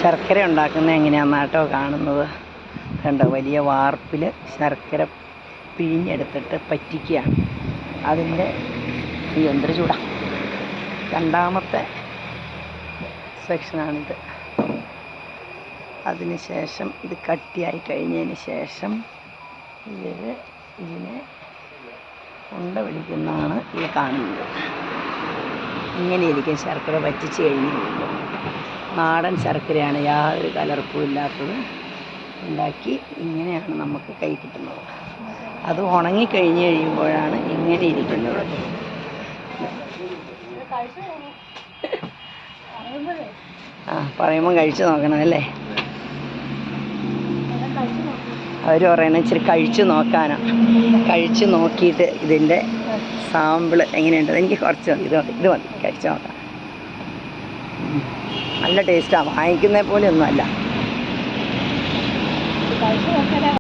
ശർക്കര ഉണ്ടാക്കുന്നത് എങ്ങനെയാണെന്നാട്ടോ കാണുന്നത്. കണ്ടോ, വലിയ വാർപ്പിൽ ശർക്കര പിഴിഞ്ഞെടുത്തിട്ട് പറ്റിക്കുകയാണ്. അതിൻ്റെ എന്തൊരു ചൂടാ. രണ്ടാമത്തെ സെക്ഷനാണിത്. അതിന് ശേഷം ഇത് കട്ടിയായി കഴിഞ്ഞതിന് ശേഷം ഇതിനെ ഉണ്ട പിടിക്കുന്നതാണ് ഈ കാണുന്നത്. ഇങ്ങനെയിരിക്കും ശർക്കര പറ്റിച്ച് കഴിഞ്ഞ് കഴിയുമ്പോൾ. നാടൻ ശർക്കരയാണ്, യാതൊരു കലർപ്പും ഇല്ലാത്തത്. ഉണ്ടാക്കി ഇങ്ങനെയാണ് നമുക്ക് കൈ കിട്ടുന്നത്. അത് ഉണങ്ങിക്കഴിഞ്ഞ് കഴിയുമ്പോഴാണ് ഇങ്ങനെ ഇരിക്കുന്നത്. പറയുമ്പം കഴിച്ചു നോക്കണം അല്ലേ. അവർ പറയുന്നത് ഇച്ചിരി കഴിച്ചു നോക്കാനാണ്. കഴിച്ചു നോക്കിയിട്ട് ഇതിൻ്റെ സാമ്പിൾ എങ്ങനെയുണ്ട്. എനിക്ക് കുറച്ച് മതി, ഇത് മതി കഴിച്ചു നോക്കാം. നല്ല ടേസ്റ്റാണ്, വാങ്ങിക്കുന്നത് പോലെ ഒന്നുമല്ല.